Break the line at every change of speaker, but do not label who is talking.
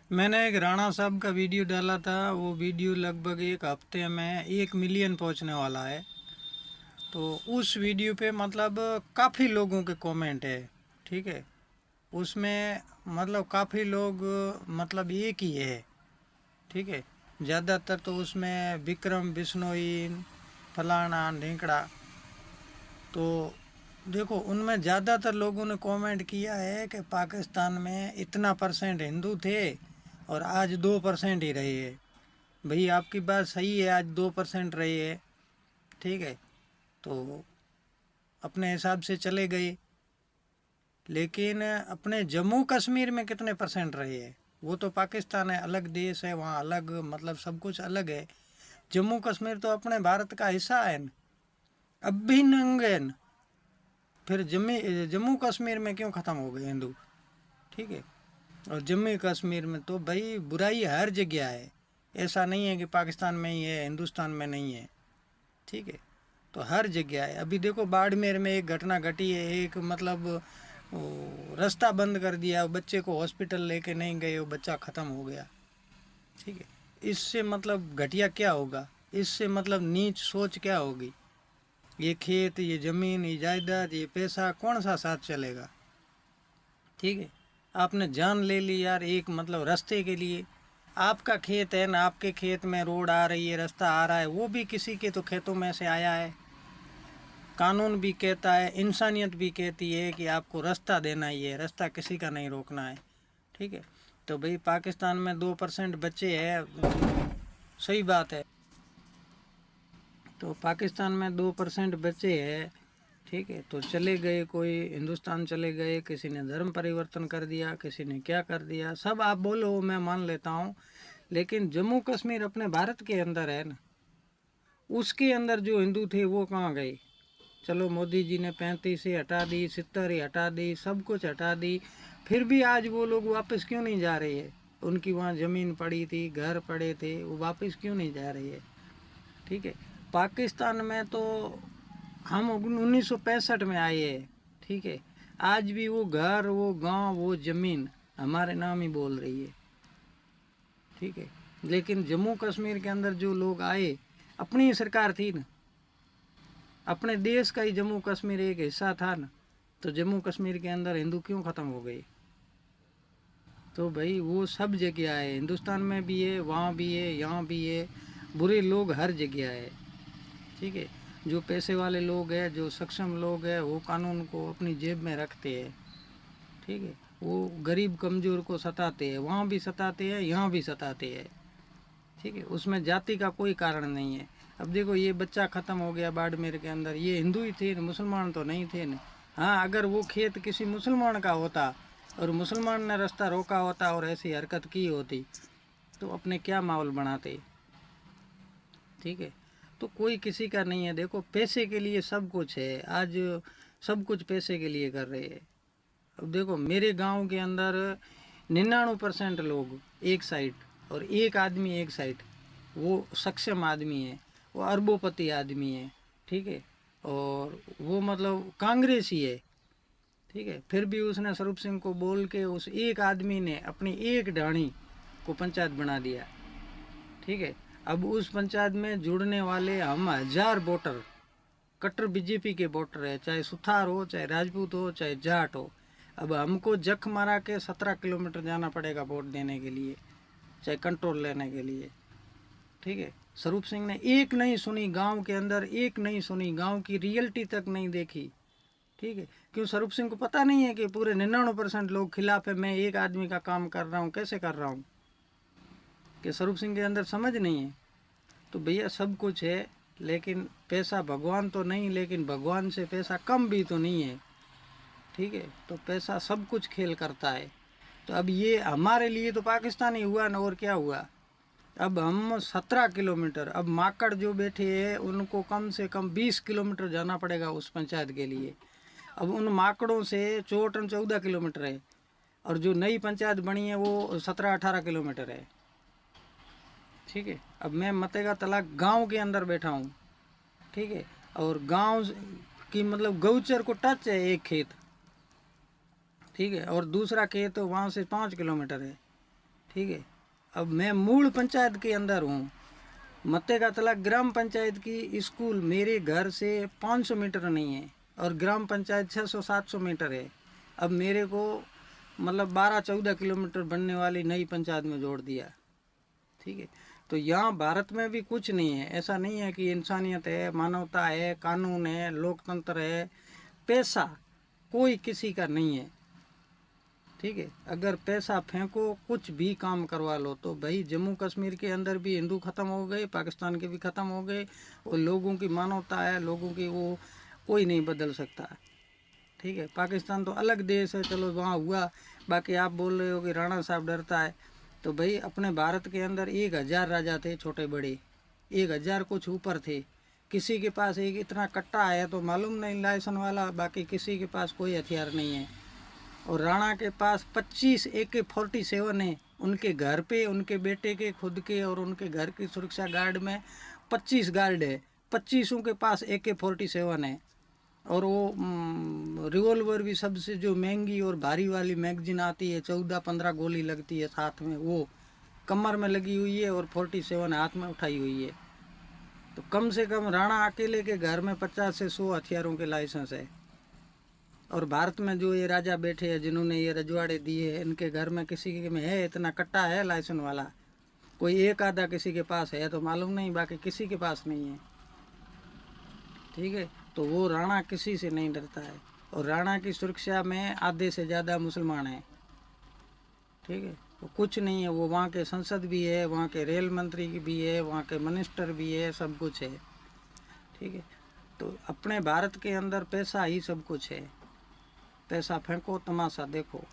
मैंने एक राणा साहब का वीडियो डाला था। वो वीडियो लगभग एक हफ्ते में 1 मिलियन पहुंचने वाला है। तो उस वीडियो पे मतलब काफ़ी लोगों के कमेंट है। ठीक है, उसमें मतलब काफ़ी लोग मतलब एक ही है। ठीक है, ज़्यादातर तो उसमें विक्रम बिश्नोई फलाना ढिंकड़ा। तो देखो, उनमें ज़्यादातर लोगों ने कमेंट किया है कि पाकिस्तान में इतना परसेंट हिंदू थे और आज 2% ही रहे है। भाई आपकी बात सही है, आज 2% रही है। ठीक है, तो अपने हिसाब से चले गए, लेकिन अपने जम्मू कश्मीर में कितने परसेंट रहे है? वो तो पाकिस्तान है, अलग देश है, वहाँ अलग मतलब सब कुछ अलग है। जम्मू कश्मीर तो अपने भारत का हिस्सा है न, अभिन्न अंग है न। फिर जम्मू कश्मीर में क्यों ख़त्म हो गए हिंदू? ठीक है, और जम्मू कश्मीर में तो भाई बुराई हर जगह है। ऐसा नहीं है कि पाकिस्तान में ही है, हिंदुस्तान में नहीं है। ठीक है, तो हर जगह है। अभी देखो बाड़मेर में एक घटना घटी है, एक मतलब रास्ता बंद कर दिया, बच्चे को हॉस्पिटल लेके नहीं गए, वो बच्चा ख़त्म हो गया। ठीक है, इससे मतलब घटिया क्या होगा? इससे मतलब नीच सोच क्या होगी? ये खेत, ये ज़मीन, ये जायदाद, ये पैसा कौन सा साथ चलेगा? ठीक है, आपने जान ले ली यार एक मतलब रास्ते के लिए। आपका खेत है ना, आपके खेत में रोड आ रही है, रास्ता आ रहा है, वो भी किसी के तो खेतों में से आया है। कानून भी कहता है, इंसानियत भी कहती है कि आपको रास्ता देना ही है, रास्ता किसी का नहीं रोकना है। ठीक है, तो भाई पाकिस्तान में 2% बच्चे हैं, सही बात है। तो पाकिस्तान में 2% बच्चे हैं। ठीक है, तो चले गए, कोई हिंदुस्तान चले गए, किसी ने धर्म परिवर्तन कर दिया, किसी ने क्या कर दिया, सब आप बोलो मैं मान लेता हूँ। लेकिन जम्मू कश्मीर अपने भारत के अंदर है ना, उसके अंदर जो हिंदू थे वो कहाँ गए? चलो मोदी जी ने 35 ही हटा दी, 70 ही हटा दी, सब कुछ हटा दी, फिर भी आज वो लोग वापस क्यों नहीं जा रहे हैं? उनकी वहाँ ज़मीन पड़ी थी, घर पड़े थे, वो वापस क्यों नहीं जा रही है? ठीक है, पाकिस्तान में तो हम 1965 में आए हैं। ठीक है, आज भी वो घर, वो गांव, वो ज़मीन हमारे नाम ही बोल रही है। ठीक है, लेकिन जम्मू कश्मीर के अंदर जो लोग आए, अपनी ही सरकार थी ना, अपने देश का ही जम्मू कश्मीर एक हिस्सा था ना, तो जम्मू कश्मीर के अंदर हिंदू क्यों ख़त्म हो गए? तो भाई वो सब जगह है, हिंदुस्तान में भी है, वहाँ भी है, यहाँ भी है। बुरे लोग हर जगह है। ठीक है, जो पैसे वाले लोग हैं, जो सक्षम लोग हैं, वो कानून को अपनी जेब में रखते हैं। ठीक है, वो गरीब कमज़ोर को सताते हैं, वहाँ भी सताते हैं, यहाँ भी सताते हैं। ठीक है, उसमें जाति का कोई कारण नहीं है। अब देखो ये बच्चा ख़त्म हो गया बाड़मेर के अंदर, ये हिंदू ही थे, मुसलमान तो नहीं थे न। हाँ, अगर वो खेत किसी मुसलमान का होता और मुसलमान ने रास्ता रोका होता और ऐसी हरकत की होती, तो अपने क्या माहौल बनाते? ठीक है, तो कोई किसी का नहीं है। देखो पैसे के लिए सब कुछ है आज, सब कुछ पैसे के लिए कर रहे हैं। अब देखो मेरे गांव के अंदर 99% लोग एक साइड और एक आदमी एक साइड, वो सक्षम आदमी है, वो अरबोपति आदमी है। ठीक है, और वो मतलब कांग्रेसी है। ठीक है, फिर भी उसने स्वरूप सिंह को बोल के उस एक आदमी ने अपनी एक ढाणी को पंचायत बना दिया। ठीक है, अब उस पंचायत में जुड़ने वाले हम 1000 वोटर कट्टर बीजेपी के वोटर है, चाहे सुथार हो, चाहे राजपूत हो, चाहे जाट हो। अब हमको जख मारा के 17 किलोमीटर जाना पड़ेगा वोट देने के लिए, चाहे कंट्रोल लेने के लिए। ठीक है, स्वरूप सिंह ने एक नहीं सुनी गांव के अंदर, एक नहीं सुनी, गांव की रियलिटी तक नहीं देखी। ठीक है, क्यों? स्वरूप सिंह को पता नहीं है कि पूरे 99% लोग खिलाफ है, मैं एक आदमी का काम कर रहा हूँ, कैसे कर रहा हूँ? कि स्वरूप सिंह के अंदर समझ नहीं है। तो भैया सब कुछ है, लेकिन पैसा भगवान तो नहीं, लेकिन भगवान से पैसा कम भी तो नहीं है। ठीक है, तो पैसा सब कुछ खेल करता है। तो अब ये हमारे लिए तो पाकिस्तान ही हुआ ना, और क्या हुआ? अब हम 17 किलोमीटर, अब माकड़ जो बैठे हैं उनको कम से कम 20 किलोमीटर जाना पड़ेगा उस पंचायत के लिए। अब उन माकड़ों से चोटन 14 किलोमीटर है, और जो नई पंचायत बनी है वो 17-18 किलोमीटर है। ठीक है, अब मैं मतेगा तलाक गांव के अंदर बैठा हूँ। ठीक है, और गांव की मतलब गौचर को टच है एक खेत। ठीक है, और दूसरा खेत वहाँ से 5 किलोमीटर है। ठीक है। अब मैं मूल पंचायत के अंदर हूँ। मत्ते का तला ग्राम पंचायत की स्कूल मेरे घर से 500 मीटर नहीं है और ग्राम पंचायत 600-700 मीटर है। अब मेरे को मतलब 12-14 किलोमीटर बनने वाली नई पंचायत में जोड़ दिया, ठीक है। तो यहाँ भारत में भी कुछ नहीं है, ऐसा नहीं है कि इंसानियत है, मानवता है, कानून है, लोकतंत्र है, पैसा कोई किसी का नहीं है, ठीक है। अगर पैसा फेंको कुछ भी काम करवा लो तो भाई जम्मू कश्मीर के अंदर भी हिंदू ख़त्म हो गए, पाकिस्तान के भी ख़त्म हो गए, और लोगों की मानवता है, लोगों की वो कोई नहीं बदल सकता, ठीक है। पाकिस्तान तो अलग देश है, चलो वहाँ हुआ। बाकी आप बोल रहे हो कि राणा साहब डरता है, तो भाई अपने भारत के अंदर 1000 राजा थे, छोटे बड़े 1000 कुछ ऊपर थे। किसी के पास एक इतना कट्टा है तो मालूम नहीं लाइसेंस वाला, बाकी किसी के पास कोई हथियार नहीं है। और राणा के पास 25 AK-47 है, उनके घर पे, उनके बेटे के, खुद के और उनके घर की सुरक्षा गार्ड में 25 गार्ड है, 25 के पास AK-47 है। और वो रिवॉल्वर भी सबसे जो महंगी और भारी वाली मैगजीन आती है, 14-15 गोली लगती है साथ में, वो कमर में लगी हुई है और 47 हाथ में उठाई हुई है। तो कम से कम राणा अकेले के घर में 50 से 100 हथियारों के लाइसेंस है। और भारत में जो ये राजा बैठे हैं जिन्होंने ये रजवाड़े दिए हैं, इनके घर में किसी के में है इतना कट्टा है लाइसेंस वाला? कोई एक आधा किसी के पास है तो मालूम नहीं, बाकी किसी के पास नहीं है, ठीक है। तो वो राणा किसी से नहीं डरता है, और राणा की सुरक्षा में आधे से ज़्यादा मुसलमान हैं, ठीक है। वो कुछ नहीं है, वो वहाँ के संसद भी है, वहाँ के रेल मंत्री भी है, वहाँ के मिनिस्टर भी है, सब कुछ है, ठीक है। तो अपने भारत के अंदर पैसा ही सब कुछ है, पैसा फेंको तमाशा देखो।